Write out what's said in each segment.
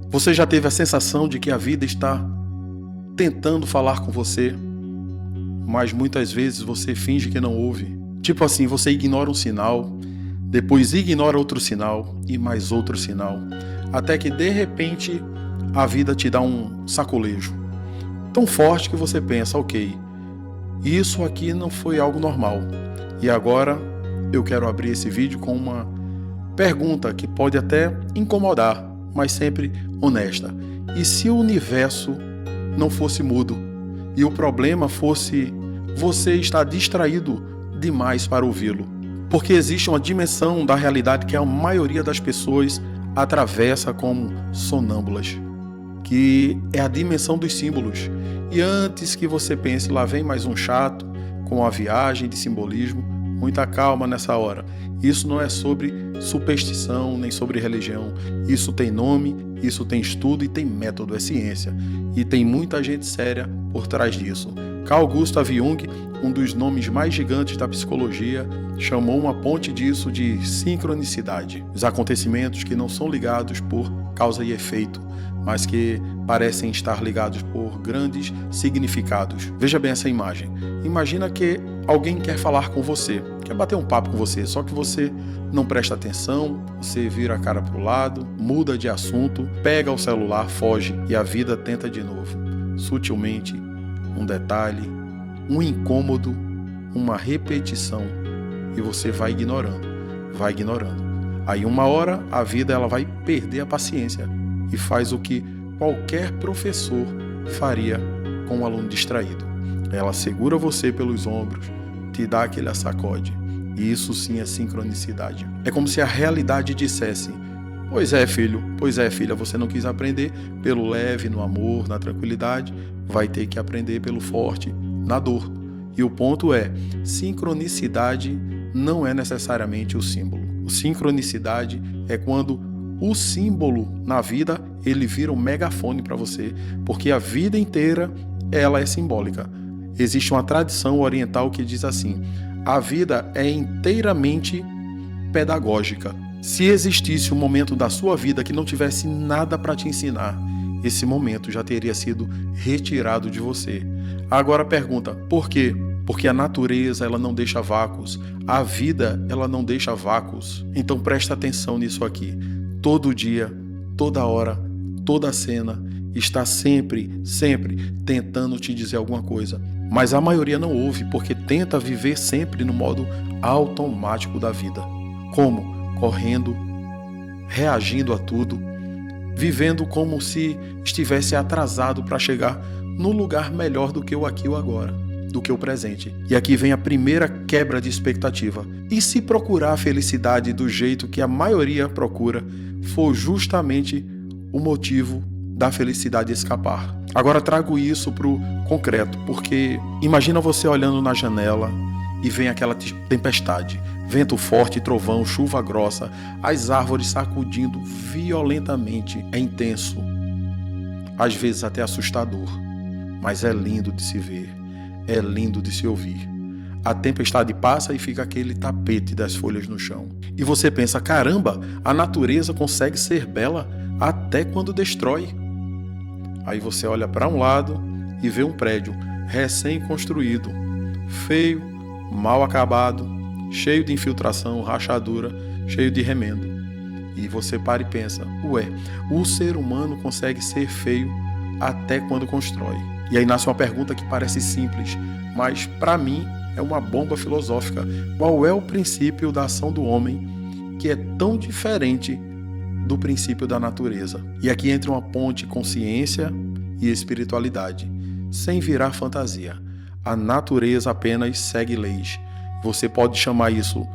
Você já teve a sensação de que a vida está tentando falar com você, mas muitas vezes você finge que não ouve? Tipo assim, você ignora um sinal, depois ignora outro sinal e mais outro sinal, até que de repente a vida te dá um sacolejo tão forte que você pensa, ok, isso aqui não foi algo normal. E agora eu quero abrir esse vídeo com uma pergunta que pode até incomodar, mas sempre honesta. E se o universo não fosse mudo e o problema fosse você estar distraído demais para ouvi-lo? Porque existe uma dimensão da realidade que a maioria das pessoas atravessa como sonâmbulas, que é a dimensão dos símbolos. E antes que você pense, lá vem mais um chato com a viagem de simbolismo, muita calma nessa hora. Isso não é sobre superstição nem sobre religião. Isso tem nome, isso tem estudo e tem método, é ciência. E tem muita gente séria por trás disso. Carl Gustav Jung, um dos nomes mais gigantes da psicologia, chamou uma ponte disso de sincronicidade. Os acontecimentos que não são ligados por causa e efeito, mas que parecem estar ligados por grandes significados. Veja bem essa imagem. Imagina que alguém quer falar com você, quer bater um papo com você, só que você não presta atenção, você vira a cara para o lado, muda de assunto, pega o celular, foge e a vida tenta de novo. Sutilmente, um detalhe, um incômodo, uma repetição e você vai ignorando, vai ignorando. Aí uma hora a vida ela vai perder a paciência e faz o que qualquer professor faria com um aluno distraído. Ela segura você pelos ombros, te dá aquele sacode. E isso sim é sincronicidade. É como se a realidade dissesse: pois é, filho, pois é, filha, você não quis aprender pelo leve, no amor, na tranquilidade, vai ter que aprender pelo forte, na dor. E o ponto é, sincronicidade não é necessariamente o símbolo. Sincronicidade é quando o símbolo na vida, ele vira um megafone para você, porque a vida inteira ela é simbólica. Existe uma tradição oriental que diz assim: a vida é inteiramente pedagógica. Se existisse um momento da sua vida que não tivesse nada para te ensinar, esse momento já teria sido retirado de você. Agora pergunta, por quê? Porque a natureza ela não deixa vácuos, a vida ela não deixa vácuos. Então presta atenção nisso aqui. Todo dia, toda hora, toda cena está sempre tentando te dizer alguma coisa. Mas a maioria não ouve porque tenta viver sempre no modo automático da vida. Como? Correndo, reagindo a tudo, vivendo como se estivesse atrasado para chegar no lugar melhor do que o aqui e o agora, do que o presente. E aqui vem a primeira quebra de expectativa. E se procurar a felicidade do jeito que a maioria procura, for justamente o motivo da felicidade escapar? Agora trago isso para o concreto, porque imagina você olhando na janela e vem aquela tempestade, vento forte, trovão, chuva grossa, as árvores sacudindo violentamente. É intenso, às vezes até assustador, mas é lindo de se ver, é lindo de se ouvir. A tempestade passa e fica aquele tapete das folhas no chão. E você pensa, caramba, a natureza consegue ser bela até quando destrói. Aí você olha para um lado e vê um prédio recém-construído, feio, mal acabado, cheio de infiltração, rachadura, cheio de remendo. E você para e pensa, ué, o ser humano consegue ser feio até quando constrói. E aí nasce uma pergunta que parece simples, mas para mim é uma bomba filosófica. Qual é o princípio da ação do homem que é tão diferente do princípio da natureza? E aqui entra uma ponte com ciência e espiritualidade, sem virar fantasia. A natureza apenas segue leis. Você pode chamar isso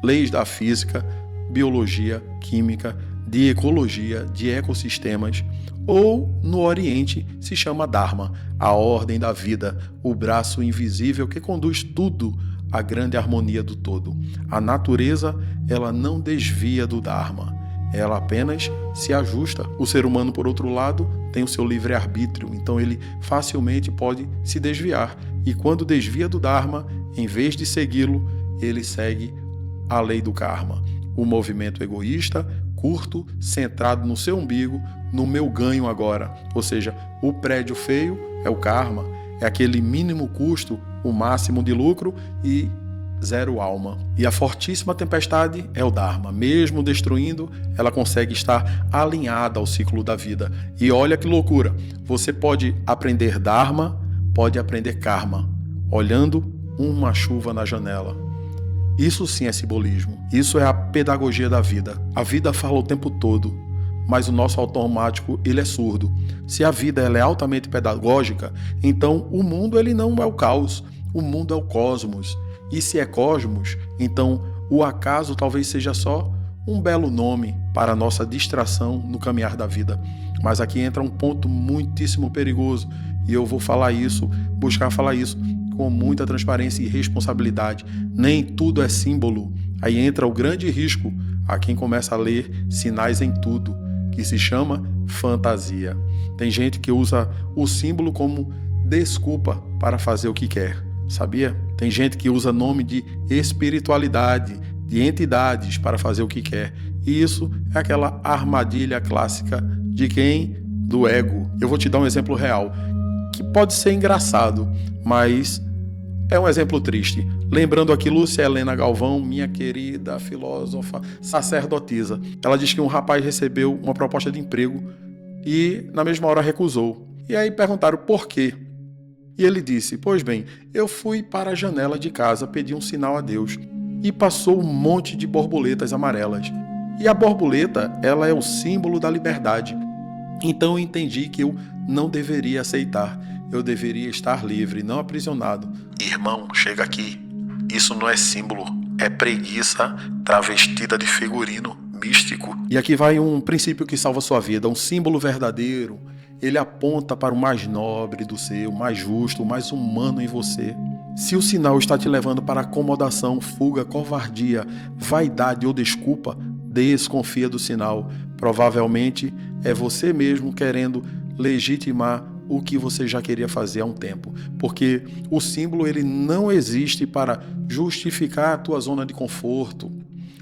leis da física, biologia, química, de ecologia, de ecossistemas, ou no Oriente se chama Dharma, a ordem da vida, o braço invisível que conduz tudo à grande harmonia do todo. A natureza, ela não desvia do Dharma, ela apenas se ajusta. O ser humano, por outro lado, tem o seu livre-arbítrio, então ele facilmente pode se desviar. E quando desvia do Dharma, em vez de segui-lo, ele segue a lei do karma. O movimento egoísta, curto, centrado no seu umbigo, no meu ganho agora. Ou seja, o prédio feio é o karma, é aquele mínimo custo, o máximo de lucro e zero alma. E a fortíssima tempestade é o Dharma. Mesmo destruindo, ela consegue estar alinhada ao ciclo da vida. E olha que loucura, você pode aprender Dharma, pode aprender karma, olhando uma chuva na janela. Isso sim é simbolismo. Isso é a pedagogia da vida. A vida fala o tempo todo, mas o nosso automático ele é surdo. Se a vida ela é altamente pedagógica, então o mundo ele não é o caos, o mundo é o cosmos. E se é cosmos, então o acaso talvez seja só um belo nome para a nossa distração no caminhar da vida. Mas aqui entra um ponto muitíssimo perigoso, e eu vou buscar falar isso com muita transparência e responsabilidade. Nem tudo é símbolo. Aí entra o grande risco a quem começa a ler sinais em tudo, que se chama fantasia. Tem gente que usa o símbolo como desculpa para fazer o que quer, sabia? Tem gente que usa nome de espiritualidade, de entidades para fazer o que quer. E isso é aquela armadilha clássica de quem? Do ego. Eu vou te dar um exemplo real, que pode ser engraçado, mas é um exemplo triste. Lembrando aqui Lúcia Helena Galvão, minha querida filósofa, sacerdotisa. Ela diz que um rapaz recebeu uma proposta de emprego e na mesma hora recusou. E aí perguntaram por quê. E ele disse, pois bem, eu fui para a janela de casa, pedi um sinal a Deus e passou um monte de borboletas amarelas. E a borboleta, ela é o símbolo da liberdade. Então eu entendi que eu não deveria aceitar. Eu deveria estar livre, não aprisionado. Irmão, chega aqui. Isso não é símbolo, é preguiça travestida de figurino místico. E aqui vai um princípio que salva sua vida, um símbolo verdadeiro. Ele aponta para o mais nobre do ser, o mais justo, o mais humano em você. Se o sinal está te levando para acomodação, fuga, covardia, vaidade ou desculpa, desconfia do sinal. Provavelmente é você mesmo querendo legitimar o que você já queria fazer há um tempo. Porque o símbolo ele não existe para justificar a tua zona de conforto.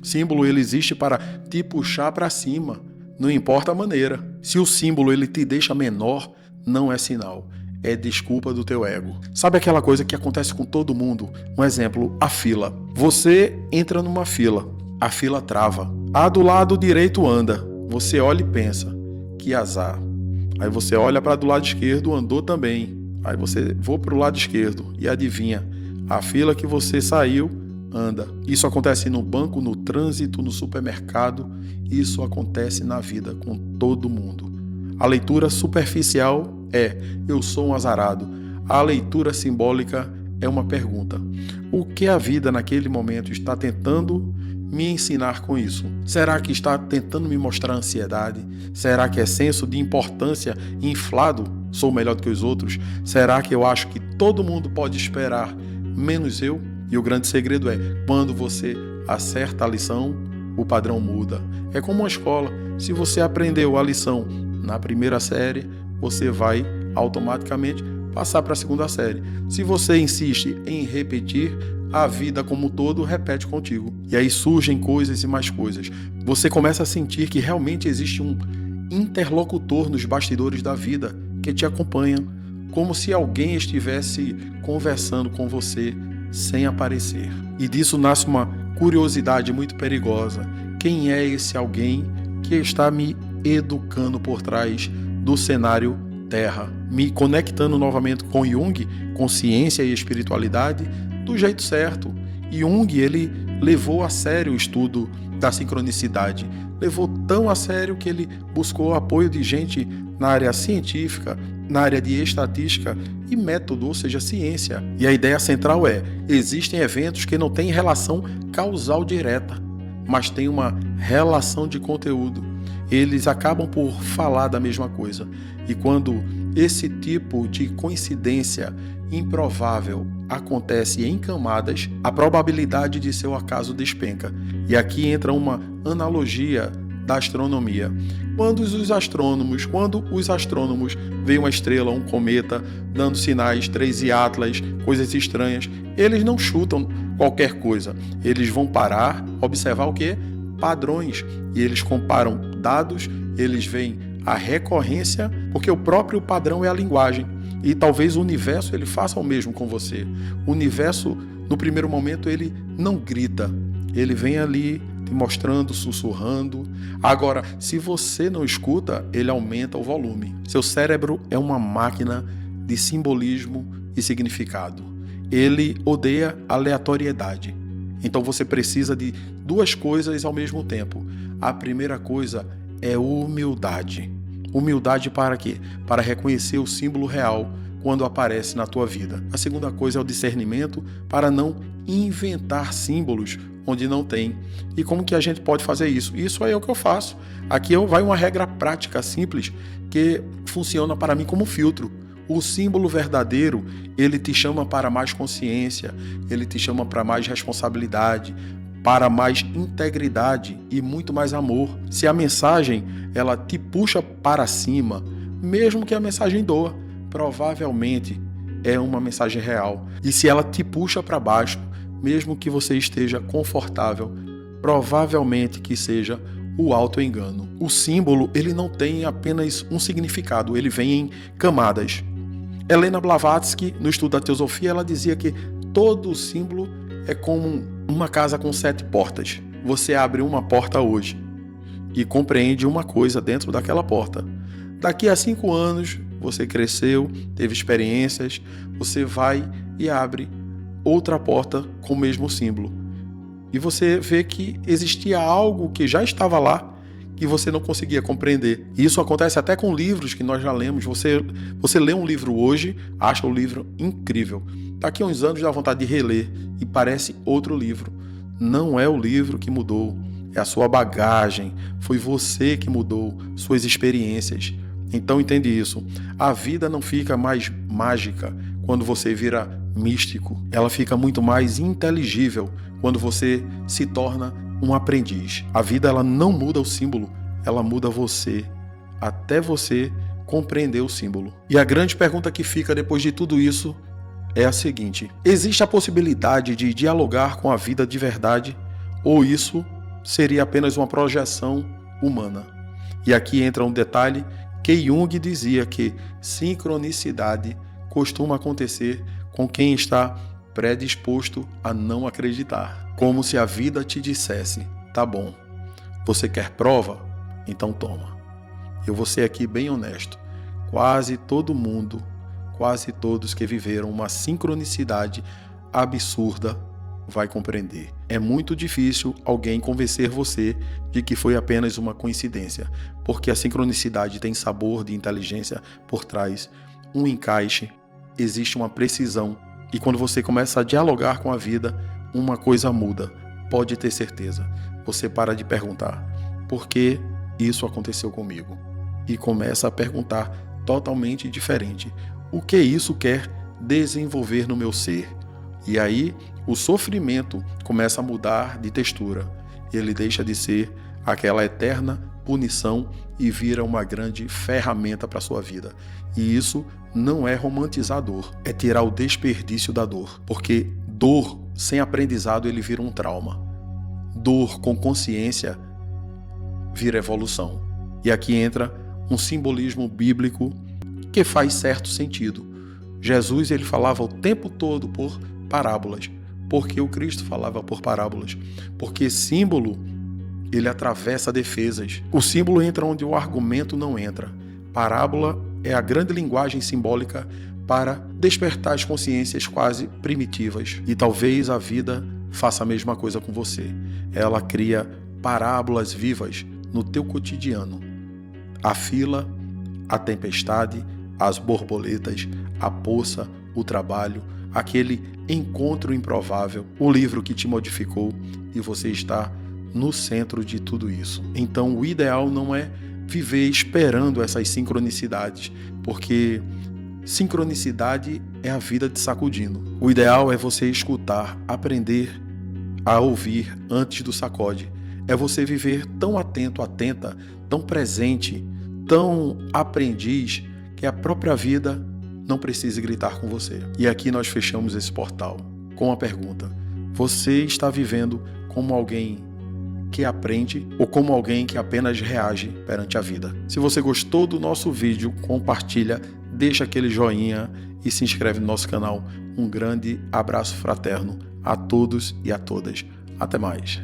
Símbolo ele existe para te puxar para cima, não importa a maneira. Se o símbolo ele te deixa menor, não é sinal, é desculpa do teu ego. Sabe aquela coisa que acontece com todo mundo? Um exemplo, a fila. Você entra numa fila, a fila trava. A do lado direito anda. Você olha e pensa, que azar. Aí você olha para do lado esquerdo, andou também. Aí você vou para o lado esquerdo e adivinha, a fila que você saiu anda. Isso acontece no banco, no trânsito, no supermercado. Isso acontece na vida com todo mundo. A leitura superficial é eu sou um azarado. A leitura simbólica é uma pergunta. O que a vida naquele momento está tentando me ensinar com isso? Será que está tentando me mostrar ansiedade? Será que é senso de importância inflado? Sou melhor do que os outros? Será que eu acho que todo mundo pode esperar, menos eu? E o grande segredo é, quando você acerta a lição, o padrão muda. É como uma escola. Se você aprendeu a lição na primeira série, você vai automaticamente passar para a segunda série. Se você insiste em repetir, a vida como um todo repete contigo. E aí surgem coisas e mais coisas. Você começa a sentir que realmente existe um interlocutor nos bastidores da vida que te acompanha, como se alguém estivesse conversando com você sem aparecer. E disso nasce uma curiosidade muito perigosa. Quem é esse alguém que está me educando por trás do cenário Terra? Me conectando novamente com Jung, com ciência e espiritualidade, do jeito certo. Jung, ele levou a sério o estudo da sincronicidade. Levou tão a sério que ele buscou apoio de gente na área científica, na área de estatística e método, ou seja, ciência. E a ideia central é, existem eventos que não têm relação causal direta, mas têm uma relação de conteúdo. Eles acabam por falar da mesma coisa. E quando esse tipo de coincidência improvável acontece em camadas, a probabilidade de seu acaso despenca. E aqui entra uma analogia da astronomia. Quando os astrônomos veem uma estrela, um cometa, dando sinais, 3 Atlas, coisas estranhas, eles não chutam qualquer coisa. Eles vão parar, observar o quê? Padrões. E eles comparam dados, eles veem a recorrência, porque o próprio padrão é a linguagem. E talvez o universo ele faça o mesmo com você. O universo, no primeiro momento, ele não grita. Ele vem ali te mostrando, sussurrando. Agora, se você não escuta, ele aumenta o volume. Seu cérebro é uma máquina de simbolismo e significado. Ele odeia aleatoriedade. Então você precisa de duas coisas ao mesmo tempo. A primeira coisa é humildade. Humildade para quê? Para reconhecer o símbolo real quando aparece na tua vida. A segunda coisa é o discernimento para não inventar símbolos onde não tem. E como que a gente pode fazer isso? Isso é o que eu faço. Aqui vai uma regra prática simples que funciona para mim como filtro. O símbolo verdadeiro, ele te chama para mais consciência, ele te chama para mais responsabilidade, para mais integridade e muito mais amor. Se a mensagem ela te puxa para cima, mesmo que a mensagem doa, provavelmente é uma mensagem real. E se ela te puxa para baixo, mesmo que você esteja confortável, provavelmente que seja o auto-engano. O símbolo ele não tem apenas um significado, ele vem em camadas. Helena Blavatsky, no estudo da teosofia, ela dizia que todo símbolo é como uma casa com 7 portas. Você abre uma porta hoje e compreende uma coisa dentro daquela porta. Daqui a 5 anos, você cresceu, teve experiências, você vai e abre outra porta com o mesmo símbolo. E você vê que existia algo que já estava lá que você não conseguia compreender. E isso acontece até com livros que nós já lemos. Você lê um livro hoje, acha o livro incrível. Daqui a uns anos dá vontade de reler e parece outro livro. Não é o livro que mudou, é a sua bagagem. Foi você que mudou, suas experiências. Então entende isso. A vida não fica mais mágica quando você vira místico. Ela fica muito mais inteligível quando você se torna um aprendiz. A vida ela não muda o símbolo, ela muda você, até você compreender o símbolo. E a grande pergunta que fica depois de tudo isso é a seguinte: existe a possibilidade de dialogar com a vida de verdade ou isso seria apenas uma projeção humana? E aqui entra um detalhe que Jung dizia que sincronicidade costuma acontecer com quem está predisposto a não acreditar. Como se a vida te dissesse: tá bom, você quer prova? Então toma. Eu vou ser aqui bem honesto. Quase todo mundo, quase todos que viveram uma sincronicidade absurda vai compreender. É muito difícil alguém convencer você de que foi apenas uma coincidência, porque a sincronicidade tem sabor de inteligência por trás, um encaixe, existe uma precisão. E quando você começa a dialogar com a vida, uma coisa muda, pode ter certeza. Você para de perguntar, por que isso aconteceu comigo? E começa a perguntar totalmente diferente, o que isso quer desenvolver no meu ser? E aí, o sofrimento começa a mudar de textura. Ele deixa de ser aquela eterna punição e vira uma grande ferramenta para a sua vida. E isso não é romantizar dor, é tirar o desperdício da dor, porque dor sem aprendizado ele vira um trauma. Dor com consciência vira evolução. E aqui entra um simbolismo bíblico que faz certo sentido. Jesus ele falava o tempo todo por parábolas. Porque o Cristo falava por parábolas? Porque símbolo ele atravessa defesas. O símbolo entra onde o argumento não entra. Parábola é a grande linguagem simbólica para despertar as consciências quase primitivas. E talvez a vida faça a mesma coisa com você. Ela cria parábolas vivas no teu cotidiano. A fila, a tempestade, as borboletas, a poça, o trabalho, aquele encontro improvável, o livro que te modificou e você está no centro de tudo isso. Então o ideal não é viver esperando essas sincronicidades, porque sincronicidade é a vida te sacudindo. O ideal é você escutar, aprender a ouvir antes do sacode. É você viver tão atento, atenta, tão presente, tão aprendiz, que a própria vida não precise gritar com você. E aqui nós fechamos esse portal com a pergunta: você está vivendo como alguém que aprende ou como alguém que apenas reage perante a vida. Se você gostou do nosso vídeo, compartilha, deixa aquele joinha e se inscreve no nosso canal. Um grande abraço fraterno a todos e a todas. Até mais.